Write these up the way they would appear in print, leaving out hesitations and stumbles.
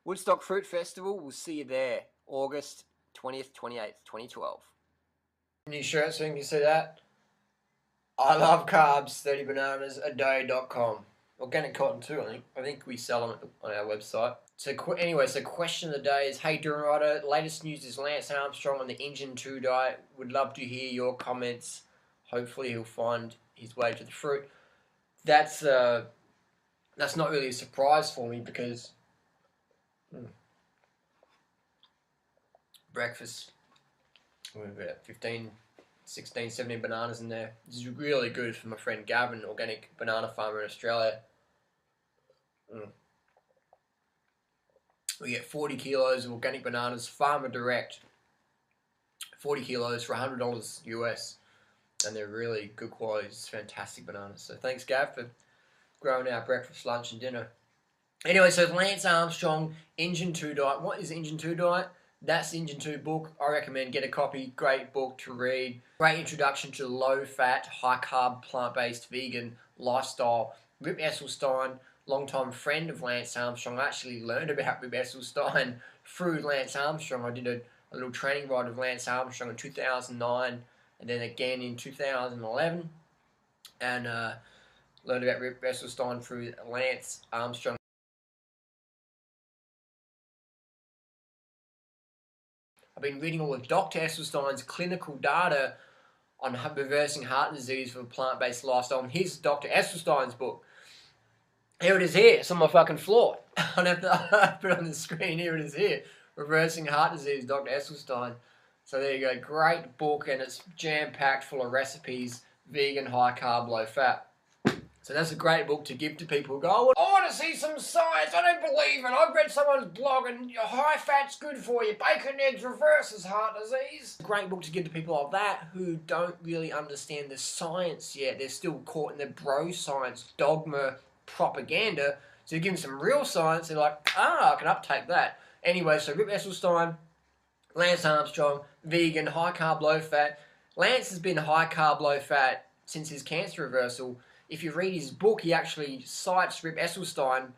Woodstock Fruit Festival, we'll see you there, August 20th, 28th, 2012. New shirt, so you can see that. I love carbs, 30 bananas a day.com. Organic cotton too, I think. I think we sell them on our website. So anyway, question of the day is, hey Durham Rider, latest news is Lance Armstrong on the Engine 2 diet. Would love to hear your comments. Hopefully he'll find his way to the fruit. That's not really a surprise for me because breakfast, we've got 15, 16, 17 bananas in there. This is really good for my friend Gavin, organic banana farmer in Australia. We get 40 kilos of organic bananas, farmer direct. 40 kilos for $100 US. And they're really good quality. It's fantastic bananas. So thanks, Gav, for growing our breakfast, lunch, and dinner. Anyway, so Lance Armstrong, Engine 2 diet. What is Engine 2 diet? That's the Engine 2 book. I recommend get a copy. Great book to read. Great introduction to low-fat, high-carb, plant-based vegan lifestyle. Rip Esselstyn, long-time friend of Lance Armstrong. I actually learned about Rip Esselstyn through Lance Armstrong. I did a little training ride with Lance Armstrong in 2009 and then again in 2011. And learned about Rip Esselstyn through Lance Armstrong. I've been reading all of Dr. Esselstyn's clinical data on reversing heart disease for a plant-based lifestyle. And here's Dr. Esselstyn's book. Here it is here. It's on my fucking floor. I don't have to put it on the screen. Here it is here. Reversing Heart Disease, Dr. Esselstyn. So there you go. Great book, and it's jam-packed full of recipes, vegan, high-carb, low-fat. So that's a great book to give to people who go, I want to see some science, I don't believe it, I've read someone's blog and high fat's good for you, bacon eggs reverses heart disease. Great book to give to people like that who don't really understand the science yet. They're still caught in the bro science, dogma, propaganda. So you give them some real science, they're like, I can uptake that. Anyway, so Rip Esselstyn, Lance Armstrong, vegan, high carb, low fat. Lance has been high carb, low fat since his cancer reversal. If you read his book, he actually cites Rip Esselstyn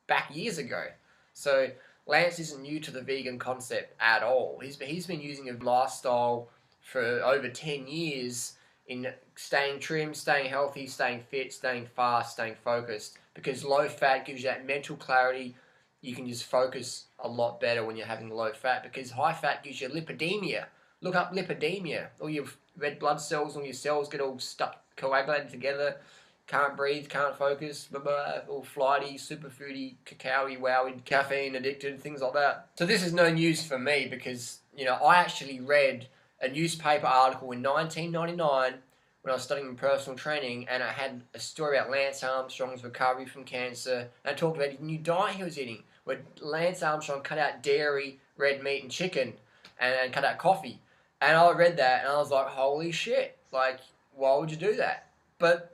back years ago. So Lance isn't new to the vegan concept at all. He's been using a lifestyle for over 10 years in staying trim, staying healthy, staying fit, staying fast, staying focused. Because low fat gives you that mental clarity. You can just focus a lot better when you're having low fat, because high fat gives you lipidemia. Look up lipidemia. All your red blood cells, all your cells get all stuck, coagulated together. Can't breathe, can't focus, blah, blah, all flighty, superfoody, cacao-y, wowy, caffeine addicted, things like that. So this is no news for me because, I actually read a newspaper article in 1999 when I was studying personal training, and I had a story about Lance Armstrong's recovery from cancer, and I talked about his new diet he was eating, where Lance Armstrong cut out dairy, red meat, and chicken, and cut out coffee. And I read that, and I was like, holy shit, like, why would you do that? But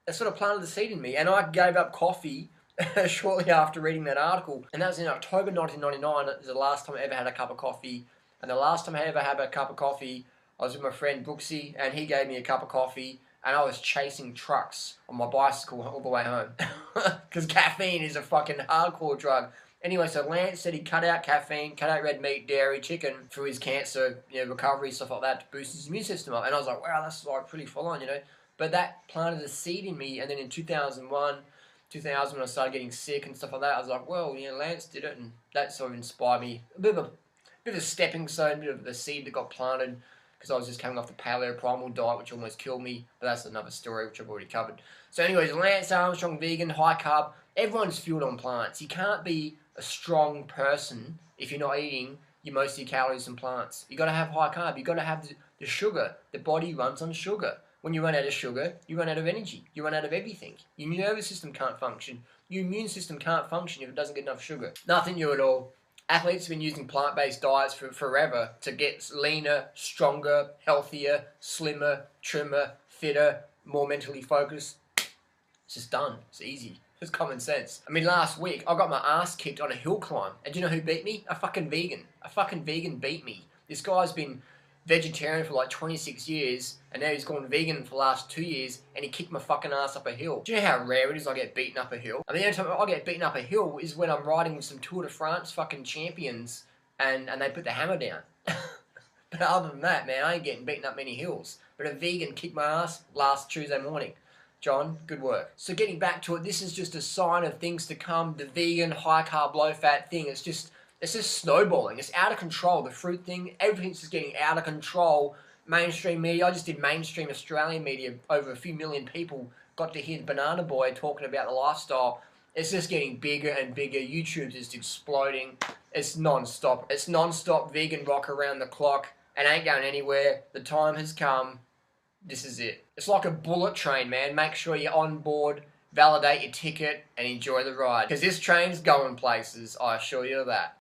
it sort of planted the seed in me, and I gave up coffee shortly after reading that article. And that was in October 1999. It was the last time I ever had a cup of coffee. And the last time I ever had a cup of coffee, I was with my friend Brooksy, and he gave me a cup of coffee, and I was chasing trucks on my bicycle all the way home. Because caffeine is a fucking hardcore drug. Anyway, so Lance said he cut out caffeine, cut out red meat, dairy, chicken through his cancer, recovery, stuff like that, to boost his immune system up. And I was like, wow, that's like pretty full on, But that planted a seed in me, and then in 2000, when I started getting sick and stuff like that, I was like, well, Lance did it, and that sort of inspired me. A bit of a stepping stone, a bit of the seed that got planted, because I was just coming off the paleo primal diet, which almost killed me, but that's another story, which I've already covered. So anyways, Lance Armstrong, vegan, high carb, everyone's fueled on plants. You can't be a strong person if you're not eating most of your calories from plants. You got to have high carb, you got to have the sugar. The body runs on sugar. When you run out of sugar, you run out of energy. You run out of everything. Your nervous system can't function. Your immune system can't function if it doesn't get enough sugar. Nothing new at all. Athletes have been using plant-based diets for forever to get leaner, stronger, healthier, slimmer, trimmer, fitter, more mentally focused. It's just done. It's easy. It's common sense. I mean, last week, I got my ass kicked on a hill climb. And do you know who beat me? A fucking vegan. A fucking vegan beat me. This guy's been vegetarian for like 26 years, and now he's gone vegan for the last 2 years, and he kicked my fucking ass up a hill. Do you know how rare it is I get beaten up a hill? I mean, the only time I get beaten up a hill is when I'm riding with some Tour de France fucking champions, and they put the hammer down. But other than that, man, I ain't getting beaten up many hills. But a vegan kicked my ass last Tuesday morning. John, good work. So getting back to it, this is just a sign of things to come. The vegan, high-carb, low-fat thing, it's just snowballing. It's out of control. The fruit thing, everything's just getting out of control. Mainstream media, I just did mainstream Australian media. Over a few million people got to hear Banana Boy talking about the lifestyle. It's just getting bigger and bigger. YouTube's just exploding. It's non-stop. It's non-stop vegan rock around the clock. And ain't going anywhere. The time has come. This is it. It's like a bullet train, man. Make sure you're on board, validate your ticket, and enjoy the ride. Because this train's going places, I assure you of that.